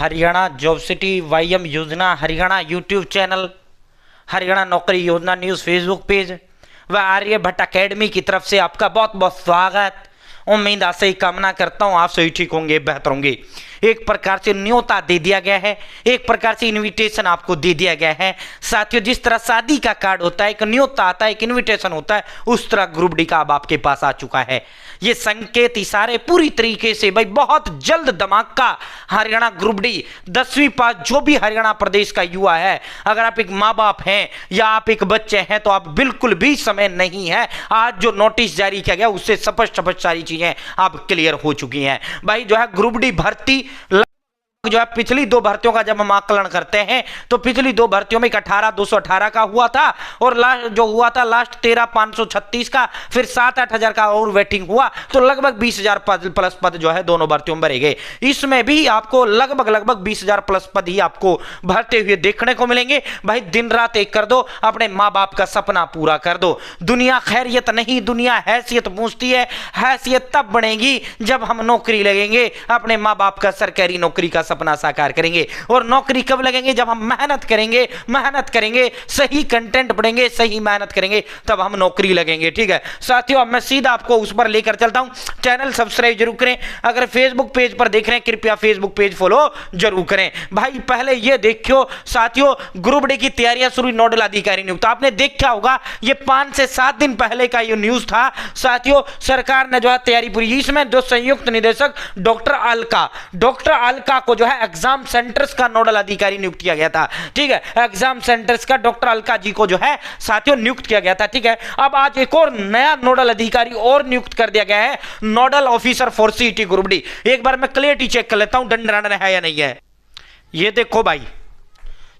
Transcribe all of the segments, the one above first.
Haryana job city वाईएम योजना, Haryana YouTube channel, Haryana नौकरी योजना न्यूज़ फेसबुक पेज व आर्यभट्ट अकेडमी की तरफ से आपका बहुत बहुत स्वागत। उम्मीद आशा ही कामना करता हूँ आप सही ठीक होंगे, बेहतर होंगे। एक प्रकार से न्योता दे दिया गया है, एक प्रकार से इनविटेशन आपको दे दिया गया है। साथियों, जिस तरह शादी का कार्ड होता है, एक न्योता आता है, एक इनविटेशन होता है, उस तरह ग्रुप डी का अब आपके पास आ चुका है। ये संकेत इशारे पूरी तरीके से भाई बहुत जल्द धमाका हरियाणा ग्रुप डी 10वीं पास जो भी हरियाणा प्रदेश का युवा है, अगर आप एक माँ बाप हैं या आप एक बच्चे हैं तो आप बिल्कुल भी समय नहीं है। आज जो नोटिस जारी किया गया उससे स्पष्ट सारी चीजें आप क्लियर हो चुकी हैं। भाई जो है ग्रुप डी भर्ती जो है पिछली दो भर्तियों का जब हम आकलन करते हैं तो पिछली दो भर्तियों में 18,218 का हुआ था और लास्ट जो हुआ था लास्ट 13,536 का, फिर 7-8 हजार का और वेटिंग हुआ, तो लगभग 20,000 प्लस पद जो है दोनों भर्तियों में भरे गए। इसमें भी आपको लगभग 20,000 प्लस पद ही आपको भरते हुए देखने को मिलेंगे। भाई दिन रात एक कर दो, अपने माँ बाप का सपना पूरा कर दो। दुनिया खैरियत नहीं, दुनिया हैसियत पूछती है। हैसियत तब बनेगी जब हम नौकरी लगेंगे, अपने माँ बाप का सरकारी नौकरी का सपना साकार करेंगे। और नौकरी कब लगेंगे? जब हम मेहनत करेंगे, सही कंटेंट पढ़ेंगे, सही मेहनत करेंगे, तब हम नौकरी लगेंगे। ठीक है साथियों, अब मैं सीधा आपको उस पर लेकर चलता हूं। चैनल सब्सक्राइब जरूर करें। अगर फेसबुक पेज पर देख रहे हैं कृपया फेसबुक पेज फॉलो जरूर करें। भाई पहले ये देखियो साथियों, ग्रुप डी की तैयारियां शुरू, नोडल अधिकारी नियुक्त। आपने देखा होगा ये 5 से 7 दिन पहले का ये न्यूज था साथियों। सरकार ने जो है तैयारी पूरी, इसमें जो संयुक्त निदेशक डॉक्टर अलका को जो है एग्जाम सेंटर्स का नोडल अधिकारी नियुक्त किया गया था। ठीक है, एग्जाम सेंटर्स का डॉक्टर अलका जी को जो है साथियों नियुक्त किया गया था। ठीक है, अब आज एक और नया नोडल अधिकारी और नियुक्त कर दिया गया है, nodal officer for CET group D. एक बार मैं क्लियरिटी चेक कर लेता हूं दंडन है या नहीं है। ये देखो भाई,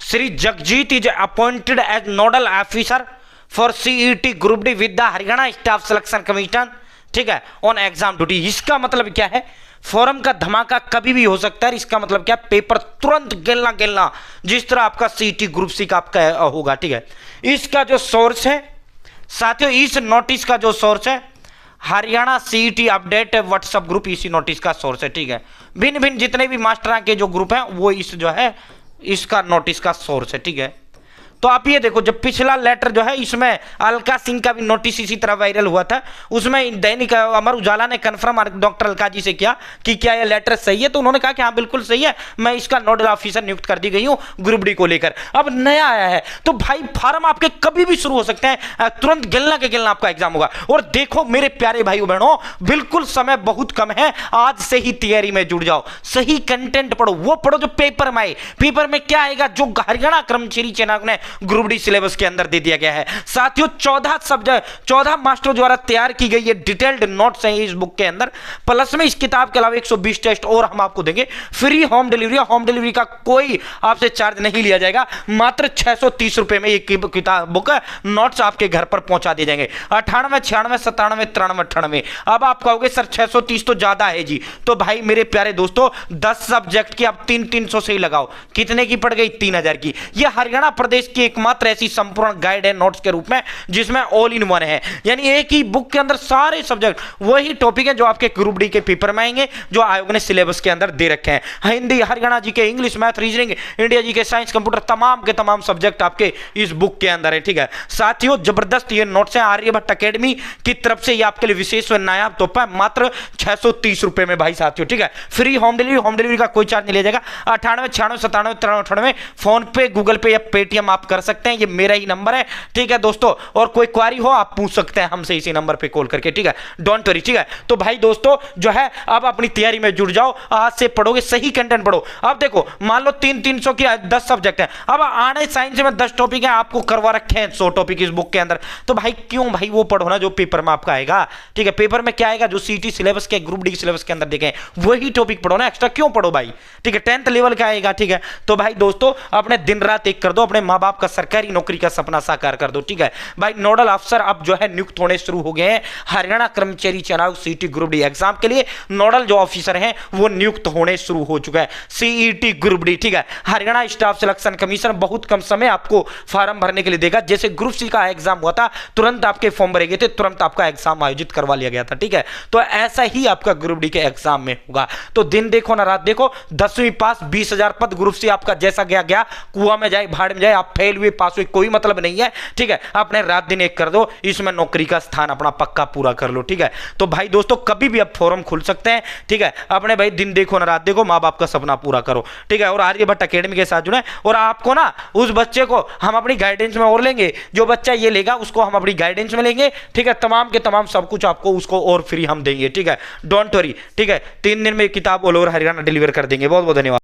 Shri Jagjit is appointed as nodal officer for CET group D with the Haryana staff selection commission. ठीक है, ऑन एग्जाम ड्यूटी। इसका मतलब क्या है? फॉर्म का धमाका कभी भी हो सकता है। इसका मतलब क्या? पेपर तुरंत गिलना जिस तरह आपका सीईटी ग्रुप सी का आपका होगा। ठीक है, इसका जो सोर्स है साथियों, इस नोटिस का जो सोर्स है Haryana CET update WhatsApp group, इसी नोटिस का सोर्स है। ठीक है, भिन्न जितने भी मास्टर के जो ग्रुप है वो इस जो है इसका नोटिस का सोर्स है। ठीक है, तो आप ये देखो, जब पिछला लेटर जो है इसमें अलका सिंह का भी नोटिस इसी तरह वायरल हुआ था, उसमें दैनिक अमर उजाला ने कंफर्म डॉक्टर अलका जी से किया कि क्या ये लेटर सही है, तो उन्होंने कहा कि हाँ बिल्कुल सही है, मैं इसका नोडल ऑफिसर नियुक्त कर दी गई हूं ग्रुप डी को लेकर। अब नया आया है तो भाई फार्म आपके कभी भी शुरू हो सकते हैं, तुरंत गिलना आपका एग्जाम होगा। और देखो मेरे प्यारे भाइयों बहनों, बिल्कुल समय बहुत कम है, आज से ही तैयारी में जुड़ जाओ, सही कंटेंट पढ़ो, वो पढ़ो जो पेपर में आए। पेपर में क्या आएगा? जो हरियाणा कर्मचारी चयन ने ग्रुप डी सिलेबस के अंदर दे दिया गया है साथियों। 14 सब्जेक्ट 14 मास्टर द्वारा तैयार की गई ये डिटेल्ड नोट्स हैं इस बुक के अंदर। प्लस में इस किताब के अलावा 120 टेस्ट और हम आपको देंगे। Free home delivery, home delivery का कोई आपसे चार्ज नहीं लिया जाएगा। मात्र 630 रुपए में ये किताब बुक नोट्स आपके घर पर पहुंचा दिए जाएंगे। 98, 96, 97, 93, 98। अब आप कहोगे सर 630 तो ज्यादा है जी, तो भाई मेरे प्यारे दोस्तों 10 सब्जेक्ट की आप 300 से ही लगाओ, कितने की पड़ गई? 3000 की। यह हरियाणा प्रदेश की एकमात्र ऐसी संपूर्ण गाइड है नोट्स के रूप में जिसमें ऑल इन वन है, यानी एक ही बुक के अंदर सारे सब्जेक्ट वही टॉपिक है जो आपके ग्रुप डी के पेपर में आएंगे, जो आयोग ने सिलेबस के अंदर दे रखे हैं। हिंदी, हरियाणा जी के, इंग्लिश, मैथ, रीजनिंग, इंडिया जी के, साइंस, कंप्यूटर, तमाम के तमाम सब्जेक्ट आपके इस बुक के अंदर है। ठीक है साथियों, जबरदस्त ये नोट्स हैं आर्यभट्ट अकेडमी की तरफ से, ये आपके लिए विशेष व नायाब तोहफा है मात्र 630 रुपए में भाई साथियों। ठीक है, फ्री होम डिलीवरी का कोई चार्ज नहीं लिया जाएगा। 98, 96, 97, 93, 98 फोन पे, गूगल पे या पेटीएम आप कर सकते हैं, ये मेरा ही नंबर है। ठीक है दोस्तों, और कोई क्वारी हो आप पूछ सकते हैं हमसे इसी नंबर पे कॉल करके। ठीक है, डोंट वरी। ठीक है, तो भाई दोस्तों जो है अब अपनी तैयारी में जुड़ जाओ, आज से पढ़ोगे, सही कंटेंट पढ़ो। अब देखो मान लो 300 की 10 सब्जेक्ट है, अब आने साइंस में 10 टॉपिक है, आपको करवा रखे हैं 100 टॉपिक इस बुक के अंदर, तो भाई क्यों भाई वो पढ़ो ना जो पेपर में आपका आएगा। ठीक है, पेपर में क्या आएगा? जो सीटी सिलेबस के ग्रुप डी सिलेबस के अंदर देखें वही टॉपिक पढ़ो ना, एक्स्ट्रा क्यों पढ़ो भाई। ठीक है, 10th लेवल का आएगा। ठीक है, तो भाई दोस्तों अपने दिन रात एक कर दो, अपने माँ बाप आपका सरकारी नौकरी का सपना साकार कर दो। ठीक है भाई, नोडल अफसर अब जो है नियुक्त होने शुरू हो गए हैं हरियाणा कर्मचारी चयन आयोग सीईटी ग्रुप डी एग्जाम के लिए। नोडल जो ऑफिसर हैं वो नियुक्त होने शुरू हो चुका है सीईटी ग्रुप डी। ठीक है, हरियाणा स्टाफ सिलेक्शन कमीशन बहुत कम समय आपको फॉर्म भरने के लिए देगा। जैसे ग्रुप सी का एग्जाम हुआ था, तुरंत आपके फॉर्म भरे गए थे, तुरंत आपका एग्जाम आयोजित करवा लिया गया था। ठीक है, तो ऐसा ही आपका ग्रुप डी के एग्जाम में होगा। तो दिन देखो ना रात देखो, 10वीं पास 20,000 पद ग्रुप सी आपका जैसा गया गया, कुआं में जाए भाड़ में जाए, आप फेल हुए पास हुए कोई मतलब नहीं है। ठीक है, अपने रात दिन एक कर दो, इसमें नौकरी का स्थान अपना पक्का पूरा कर लो। ठीक है, तो भाई दोस्तों कभी भी अब फॉर्म खुल सकते हैं। ठीक है, अपने भाई दिन देखो ना रात देखो, माँ बाप का सपना पूरा करो। ठीक है, और आर्यभट्ट एकेडमी के साथ जुड़े, और आपको ना उस बच्चे को हम अपनी गाइडेंस में और लेंगे, जो बच्चा ये लेगा उसको हम अपनी गाइडेंस में लेंगे। ठीक है, तमाम के तमाम सब कुछ आपको उसको और फ्री हम देंगे। ठीक है, डोंट वरी। ठीक है, 3 दिन में किताब ऑल ओवर हरियाणा डिलीवर कर देंगे। बहुत बहुत धन्यवाद।